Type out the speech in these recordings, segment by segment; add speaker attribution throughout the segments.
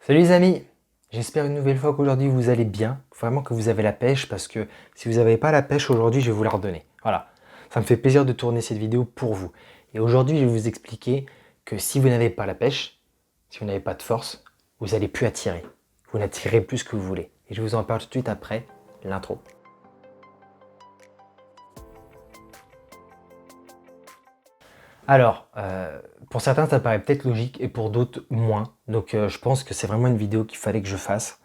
Speaker 1: Salut les amis, j'espère une nouvelle fois qu'aujourd'hui vous allez bien, vraiment que vous avez la pêche parce que si vous n'avez pas la pêche aujourd'hui je vais vous la redonner. Voilà, ça me fait plaisir de tourner cette vidéo pour vous. Et aujourd'hui je vais vous expliquer que si vous n'avez pas la pêche, si vous n'avez pas de force, vous n'allez plus attirer. Vous n'attirez plus ce que vous voulez. Et je vous en parle tout de suite après l'intro. Alors, pour certains ça paraît peut-être logique et pour d'autres moins. Donc je pense que c'est vraiment une vidéo qu'il fallait que je fasse.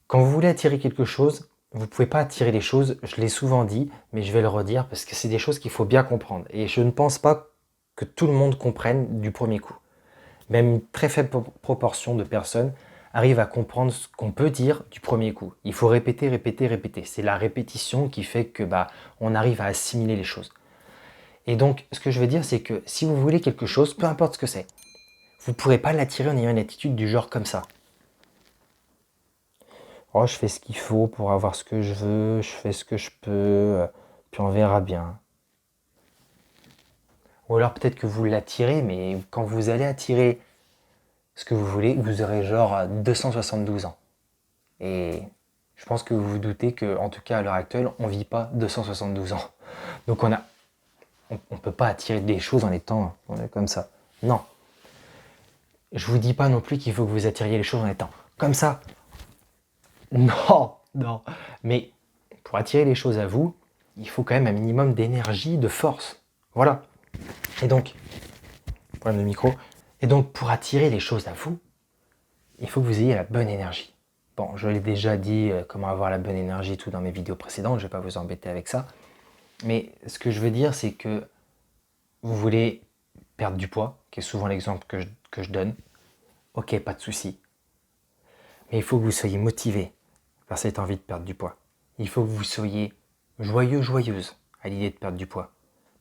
Speaker 1: Quand vous voulez attirer quelque chose, vous ne pouvez pas attirer les choses, je l'ai souvent dit, mais je vais le redire parce que c'est des choses qu'il faut bien comprendre. Et je ne pense pas que tout le monde comprenne du premier coup. Même une très faible proportion de personnes arrivent à comprendre ce qu'on peut dire du premier coup. Il faut répéter, répéter, répéter. C'est la répétition qui fait que on arrive à assimiler les choses. Et donc, ce que je veux dire, c'est que si vous voulez quelque chose, peu importe ce que c'est, vous ne pourrez pas l'attirer en ayant une attitude du genre comme ça. Oh, je fais ce qu'il faut pour avoir ce que je veux, je fais ce que je peux, puis on verra bien. Ou alors peut-être que vous l'attirez, mais quand vous allez attirer ce que vous voulez, vous aurez genre 272 ans. Et je pense que vous vous doutez que, en tout cas à l'heure actuelle, on ne vit pas 272 ans. Donc on peut pas attirer des choses en étant comme ça. Non. Je vous dis pas non plus qu'il faut que vous attiriez les choses en étant comme ça. Non, non. Mais pour attirer les choses à vous, il faut quand même un minimum d'énergie, de force. Voilà. Et donc, problème de micro. Et donc, pour attirer les choses à vous, il faut que vous ayez la bonne énergie. Bon, je l'ai déjà dit, comment avoir la bonne énergie tout dans mes vidéos précédentes, je ne vais pas vous embêter avec ça. Mais ce que je veux dire, c'est que vous voulez perdre du poids, qui est souvent l'exemple que je donne. Ok, pas de souci. Mais il faut que vous soyez motivé par cette envie de perdre du poids. Il faut que vous soyez joyeux, joyeuse à l'idée de perdre du poids.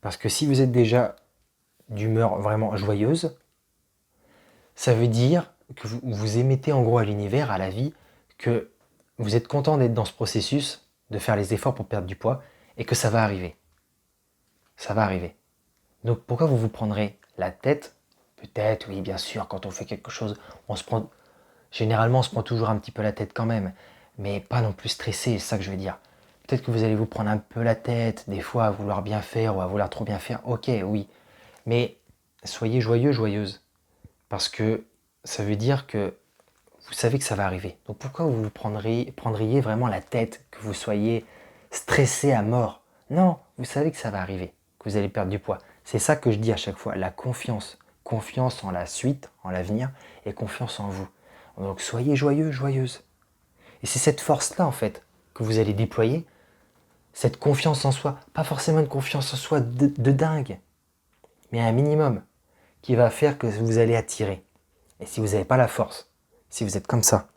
Speaker 1: Parce que si vous êtes déjà d'humeur vraiment joyeuse, ça veut dire que vous émettez en gros à l'univers, à la vie, que vous êtes content d'être dans ce processus, de faire les efforts pour perdre du poids, et que ça va arriver. Ça va arriver. Donc pourquoi vous vous prendrez la tête? Peut-être, oui, bien sûr, quand on fait quelque chose, généralement on se prend toujours un petit peu la tête quand même, mais pas non plus stressé, c'est ça que je veux dire. Peut-être que vous allez vous prendre un peu la tête, des fois à vouloir bien faire ou à vouloir trop bien faire, ok, oui. Mais soyez joyeux, joyeuse. Parce que ça veut dire que vous savez que ça va arriver. Donc pourquoi vous vous prendriez vraiment la tête, que vous soyez stressé à mort? Non, vous savez que ça va arriver, que vous allez perdre du poids. C'est ça que je dis à chaque fois, la confiance. Confiance en la suite, en l'avenir, et confiance en vous. Donc soyez joyeux, joyeuse. Et c'est cette force-là, en fait, que vous allez déployer, cette confiance en soi. Pas forcément une confiance en soi de dingue, mais un minimum qui va faire que vous allez attirer. Et si vous n'avez pas la force, si vous êtes comme ça,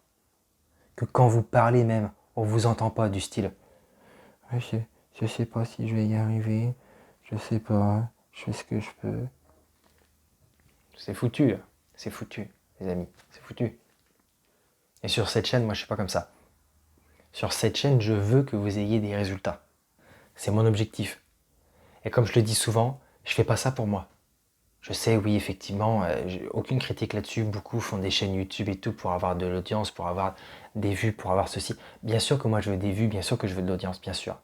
Speaker 1: que quand vous parlez même, on ne vous entend pas du style je sais pas si je vais y arriver, je sais pas, je fais ce que je peux. C'est foutu, les amis, c'est foutu. Et sur cette chaîne, moi je suis pas comme ça. Sur cette chaîne, je veux que vous ayez des résultats. C'est mon objectif. Et comme je le dis souvent, je fais pas ça pour moi. Je sais, oui, effectivement, j'ai aucune critique là-dessus. Beaucoup font des chaînes YouTube et tout pour avoir de l'audience, pour avoir des vues, pour avoir ceci. Bien sûr que moi je veux des vues, bien sûr que je veux de l'audience, bien sûr.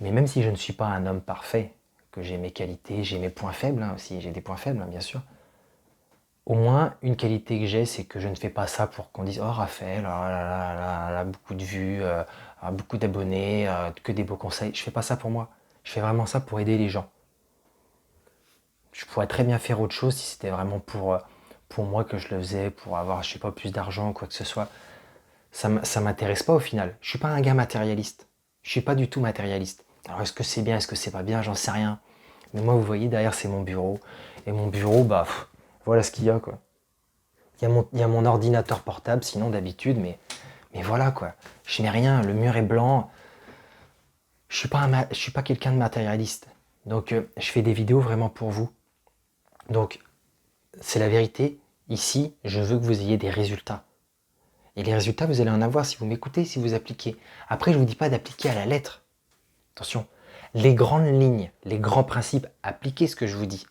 Speaker 1: Mais même si je ne suis pas un homme parfait, que j'ai mes qualités, j'ai mes points faibles aussi, j'ai des points faibles, bien sûr. Au moins, une qualité que j'ai, c'est que je ne fais pas ça pour qu'on dise oh Raphaël, oh là là là là, beaucoup de vues, beaucoup d'abonnés, que des beaux conseils. Je fais pas ça pour moi. Je fais vraiment ça pour aider les gens. Je pourrais très bien faire autre chose si c'était vraiment pour moi que je le faisais, pour avoir, je sais pas, plus d'argent ou quoi que ce soit. Ça m'intéresse pas au final. Je suis pas un gars matérialiste. Je suis pas du tout matérialiste. Alors est-ce que c'est bien, est-ce que c'est pas bien, j'en sais rien. Mais moi, vous voyez, derrière, c'est mon bureau. Et mon bureau, voilà ce qu'il y a, quoi. Il y a mon ordinateur portable, sinon d'habitude, mais voilà, quoi. Je n'ai rien, le mur est blanc. Je suis pas quelqu'un de matérialiste. Donc, je fais des vidéos vraiment pour vous. Donc, c'est la vérité. Ici, je veux que vous ayez des résultats. Et les résultats, vous allez en avoir si vous m'écoutez, si vous appliquez. Après, je ne vous dis pas d'appliquer à la lettre. Attention, les grandes lignes, les grands principes, appliquez ce que je vous dis.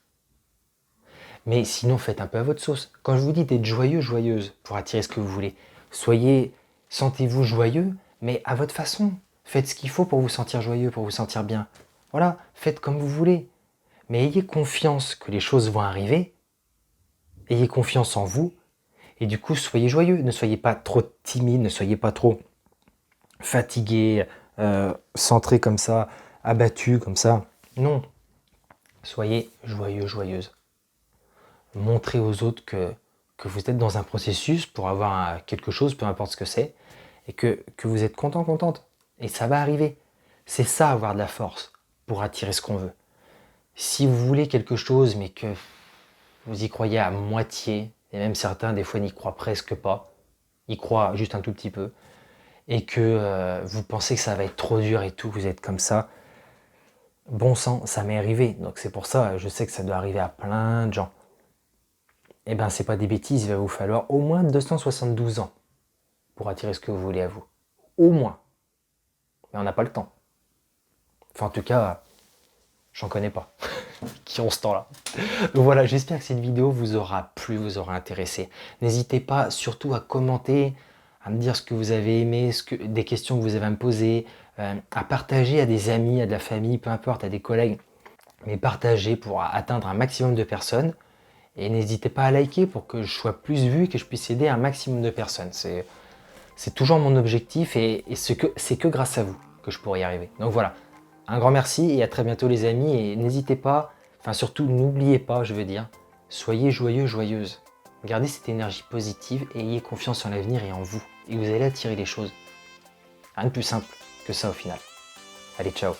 Speaker 1: Mais sinon, faites un peu à votre sauce. Quand je vous dis d'être joyeux, joyeuse, pour attirer ce que vous voulez, sentez-vous joyeux, mais à votre façon. Faites ce qu'il faut pour vous sentir joyeux, pour vous sentir bien. Voilà, faites comme vous voulez. Mais ayez confiance que les choses vont arriver. Ayez confiance en vous. Et du coup, soyez joyeux. Ne soyez pas trop timide, ne soyez pas trop fatigué, centré comme ça, abattu comme ça. Non. Soyez joyeux, joyeuse. Montrez aux autres que vous êtes dans un processus pour avoir quelque chose, peu importe ce que c'est, et que vous êtes content, contente. Et ça va arriver. C'est ça, avoir de la force pour attirer ce qu'on veut. Si vous voulez quelque chose, mais que vous y croyez à moitié, et même certains, des fois, n'y croient presque pas, y croient juste un tout petit peu, et que vous pensez que ça va être trop dur et tout, vous êtes comme ça, bon sang, ça m'est arrivé. Donc c'est pour ça, je sais que ça doit arriver à plein de gens. Eh ben, c'est pas des bêtises, il va vous falloir au moins 272 ans pour attirer ce que vous voulez à vous. Au moins. Mais on n'a pas le temps. Enfin, en tout cas, j'en connais pas qui ont ce temps-là. Donc voilà, j'espère que cette vidéo vous aura plu, vous aura intéressé. N'hésitez pas surtout à commenter, à me dire ce que vous avez aimé, des questions que vous avez à me poser, à partager à des amis, à de la famille, peu importe, à des collègues. Mais partagez pour atteindre un maximum de personnes. Et n'hésitez pas à liker pour que je sois plus vu et que je puisse aider un maximum de personnes. C'est toujours mon objectif et c'est que grâce à vous que je pourrai y arriver. Donc voilà, un grand merci et à très bientôt les amis. Et n'hésitez pas, enfin surtout n'oubliez pas, je veux dire, soyez joyeux, joyeuse. Gardez cette énergie positive et ayez confiance en l'avenir et en vous. Et vous allez attirer les choses. Rien de plus simple que ça au final. Allez, ciao.